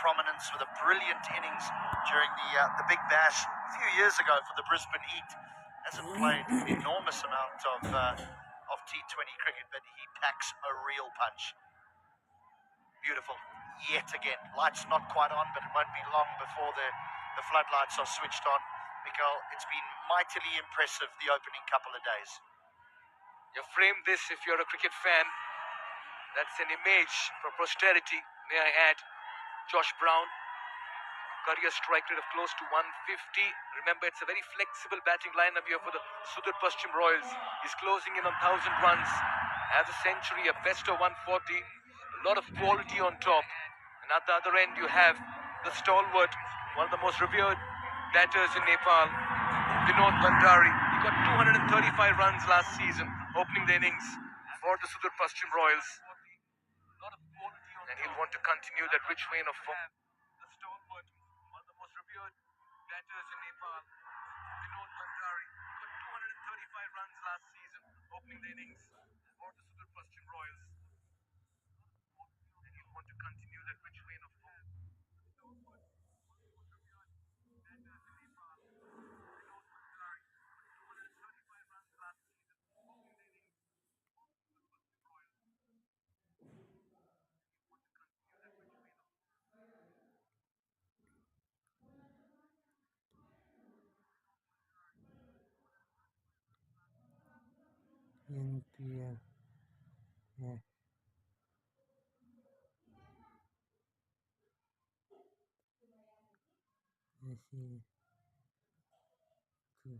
prominence with a brilliant innings during the Big Bash a few years ago for the Brisbane Heat. Hasn't played an enormous amount of T20 cricket, but he packs a real punch. Beautiful. Yet again, lights not quite on, but it won't be long before the floodlights are switched on. Mikael, it's been mightily impressive the opening couple of days. You frame this if you're a cricket fan. That's an image for posterity, may I add. Josh Brown, career strike rate of close to 150. Remember, it's a very flexible batting lineup here for the Sudurpashim Royals. He's closing in on 1,000 runs. Has a century, a best of 140. A lot of quality on top. And at the other end, you have the stalwart, one of the most revered batters in Nepal, Vinod Bhandari. He got 235 runs last season, opening the innings for the Sudurpashim Royals. And he'll want to continue that rich vein of form. The stalwart, one of the most revered batters in Nepal, Vinod Bhandari. He got 235 runs last season, opening the innings for the Sudurpashim Royals. And he'll want to continue that rich vein of form. NPL. Yeah. I see. Cool.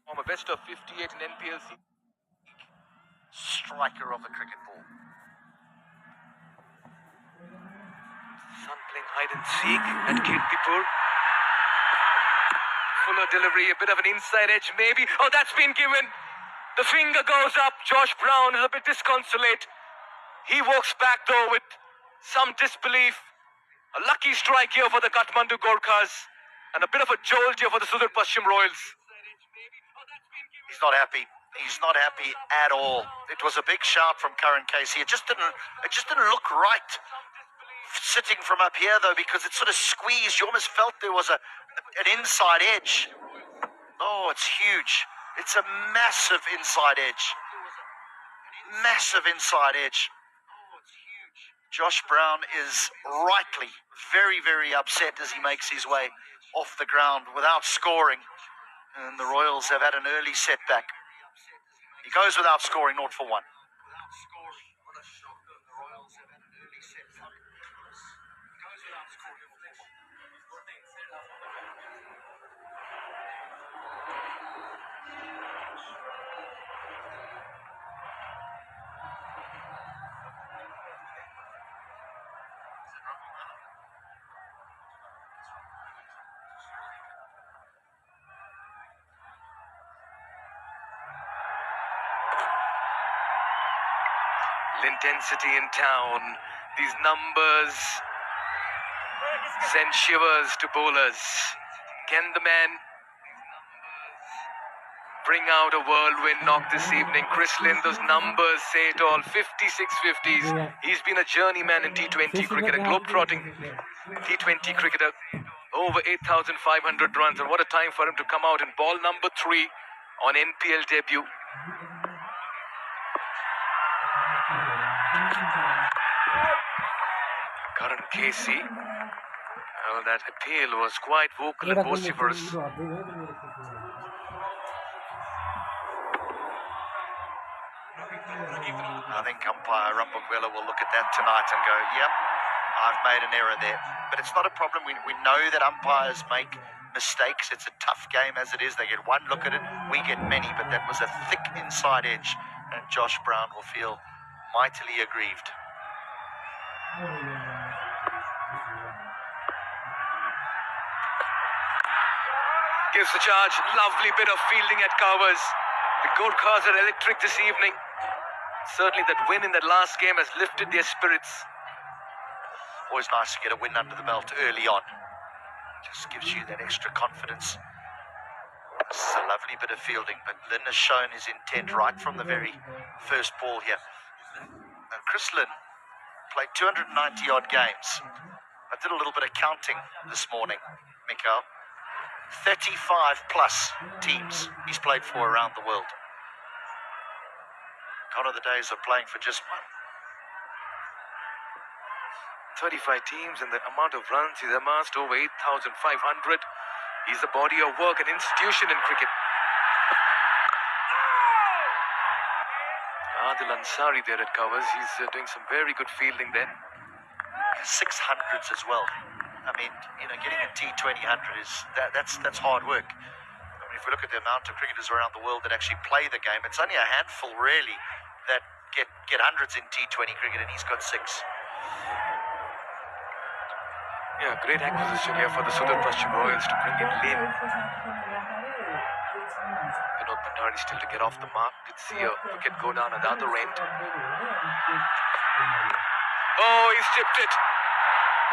From a best of 58 in NPL. Striker of the cricket ball. Sun playing hide and seek at Kirtipur. Fuller delivery, a bit of an inside edge maybe. Oh, that's been given. The finger goes up. Josh Brown is a bit disconsolate. He walks back though with some disbelief. A lucky strike here for the Kathmandu Gorkhas. And a bit of a jolt here for the Sudurpashim Royals. He's not happy. He's not happy at all. It was a big shout from Karan Casey. It just didn't look right sitting from up here though, because it sort of squeezed. You almost felt there was an inside edge. Oh, it's huge. It's a massive inside edge. Massive inside edge. Josh Brown is rightly very, very upset as he makes his way off the ground without scoring. And the Royals have had an early setback. He goes without scoring, 0 for 1. Intensity in town. These numbers send shivers to bowlers. Can the man bring out a whirlwind knock this evening? Chris Lynn, those numbers say it all. 56 50s. He's been a journeyman in T20 cricket, a globe-trotting T20 cricketer. Over 8,500 runs, and what a time for him to come out in ball number 3 on NPL debut. Karan Casey. Well, that appeal was quite vocal and vociferous. I think umpire Rambukwela will look at that tonight and go, yep, I've made an error there. But it's not a problem. We know that umpires make mistakes. It's a tough game as it is. They get one look at it, we get many, but that was a thick inside edge, and Josh Brown will feel mightily aggrieved. Gives the charge. Lovely bit of fielding at covers. The Gorkhas are electric this evening. Certainly that win in that last game has lifted their spirits. Always nice to get a win under the belt early on. Just gives you that extra confidence. This is a lovely bit of fielding, but Lynn has shown his intent right from the very first ball here. And Chris Lynn played 290 odd games. I did a little bit of counting this morning, Mikael. 35 plus teams he's played for around the world. Gone are the days of playing for just one. 35 teams and the amount of runs he's amassed, over 8,500. He's a body of work, an institution in cricket. Adil Ansari there at covers. He's doing some very good fielding there. 600s as well. I mean, getting a T20 100 is that's hard work. I mean, if we look at the amount of cricketers around the world that actually play the game, it's only a handful really that get hundreds in T20 cricket, and he's got 6. Yeah, great acquisition here for the Sudurpashim Royals to bring in Lynn. Vinod Bhandari still to get off the mark. Did see a wicket go down at the other end. Oh, he's tipped it.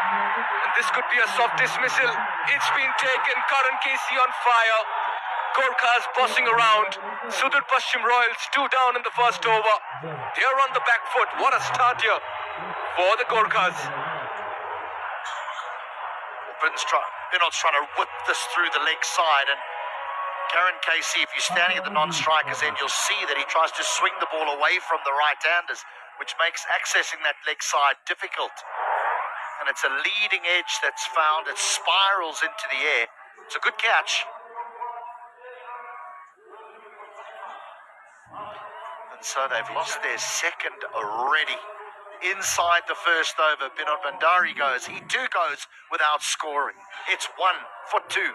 And this could be a soft dismissal. It's been taken. Karan Casey on fire. Gorkhas bossing around. Sudurpashim Royals 2 down in the first over. They're on the back foot. What a start here for the Gorkhas. Vinod's trying to whip this through the leg side, and Karan Casey, if you're standing at the non-strikers end, you'll see that he tries to swing the ball away from the right-handers, which makes accessing that leg side difficult. And it's a leading edge that's found. It spirals into the air. It's a good catch. And so they've lost their second already. Inside the first over, Vinod Bhandari goes. He too goes without scoring. It's 1 for 2.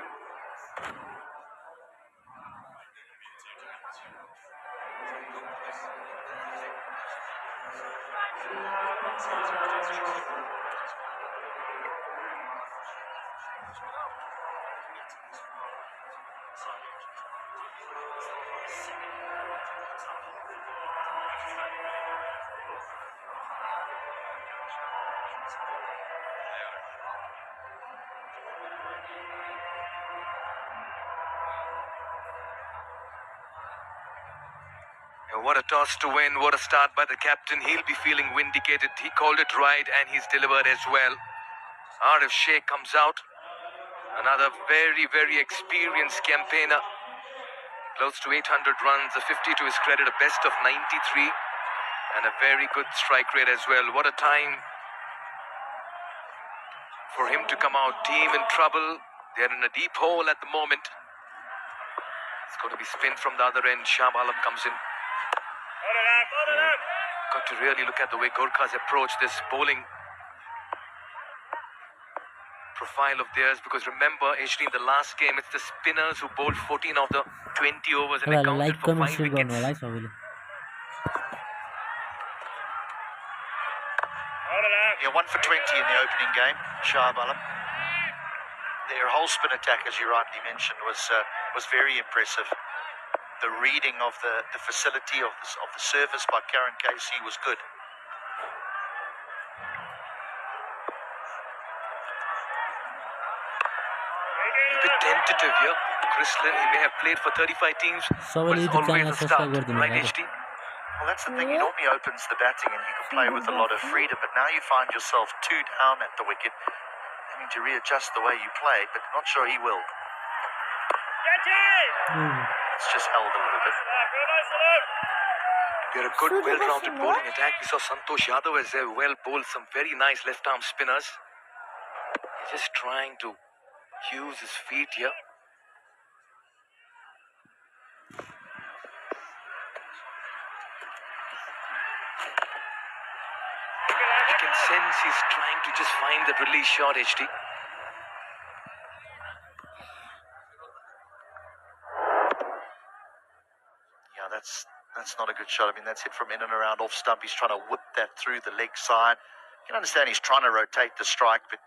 What a toss to win. What a start by the captain. He'll be feeling vindicated. He called it right and he's delivered as well. Arif Sheikh comes out. Another very, very experienced campaigner. Close to 800 runs, a 50 to his credit, a best of 93. And a very good strike rate as well. What a time for him to come out. Team in trouble. They're in a deep hole at the moment. It's going to be spin from the other end. Shah Alam comes in. Got to really look at the way Gorkhas approach this bowling profile of theirs, because remember, HD, in the last game, it's the spinners who bowled 14 of the 20 overs and accounted for 5 wickets. Yeah, 1 for 20 in the opening game, Shah Alam. Their whole spin attack, as you rightly mentioned, was very impressive. The reading of the facility of the surface by Karan Casey was good. A bit tentative here. Chris Lynn, he may have played for 35 teams, but it's always a start, right, HD? Well, that's the thing. He normally opens the batting and you can play with a lot of freedom, but now you find yourself 2 down at the wicket, having to readjust the way you play, but not sure he will. It's just held a little bit. They're a good, well-rounded bowling attack. We saw Santosh Yadav as well bowled some very nice left-arm spinners. He's just trying to use his feet here. sense he's trying to just find that release shot, HD. Yeah, that's not a good shot. I mean, that's hit from in and around off stump. He's trying to whip that through the leg side. You can understand he's trying to rotate the strike, but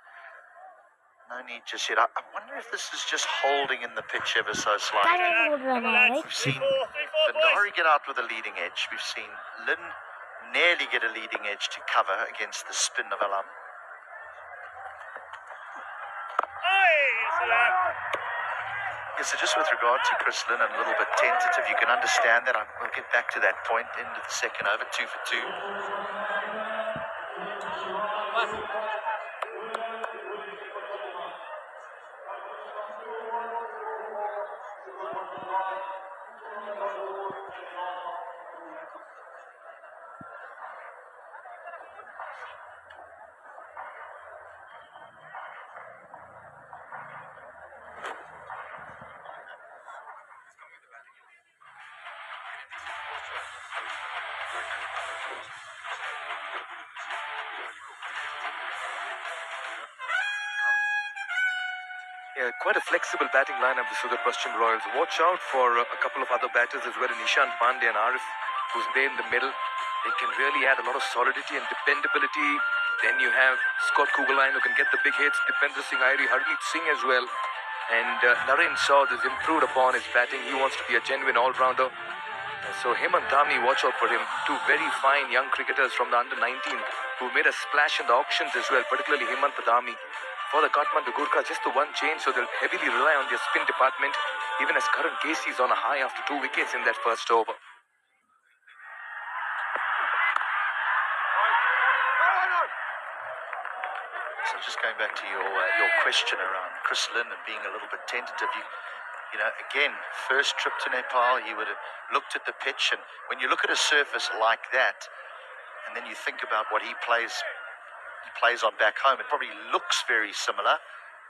no need just yet. I wonder if this is just holding in the pitch ever so slightly. We've seen Bandari get out with a leading edge. We've seen Lynn nearly get a leading edge to cover against the spin of Alam. Yeah, so just with regard to Chris Lynn, a little bit tentative, you can understand that. We'll get back to that point into the second over, 2 for 2. Yeah, quite a flexible batting lineup, the Sudurpashim Royals. Watch out for a couple of other batters as well, Nishant Pandey and Arif, who's there in the middle. They can really add a lot of solidity and dependability. Then you have Scott Kugelheim, who can get the big hits, Dipendra Singh Airi, Harmeet Singh as well. And Naren Saud has improved upon his batting. He wants to be a genuine all-rounder. So Hemant Dhami, watch out for him. Two very fine young cricketers from the under-19 who made a splash in the auctions as well, particularly Hemant Dhami. For the Kathmandu gorkhas, just the one change, so they'll heavily rely on their spin department, even as Karan Casey is on a high after 2 wickets in that first over. So just going back to your question around Chris Lynn and being a little bit tentative, you know, again, first trip to Nepal, he would have looked at the pitch, and when you look at a surface like that, and then you think about what he plays on back home, it probably looks very similar,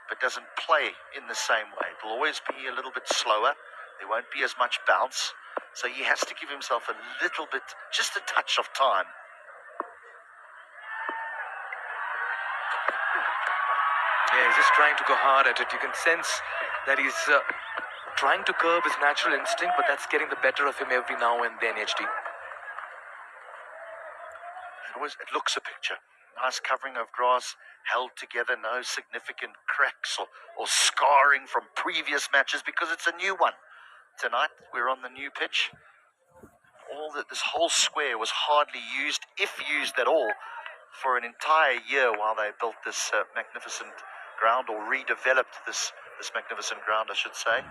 but doesn't play in the same way. It'll always be a little bit slower. There won't be as much bounce. So he has to give himself a little bit, just a touch of time. Yeah, he's just trying to go hard at it. You can sense that he's trying to curb his natural instinct, but that's getting the better of him every now and then, HD. It looks a picture. Nice covering of grass, held together, no significant cracks or scarring from previous matches because it's a new one. Tonight, we're on the new pitch. This whole square was hardly used, if used at all, for an entire year while they built this magnificent ground, or redeveloped this magnificent ground, I should say.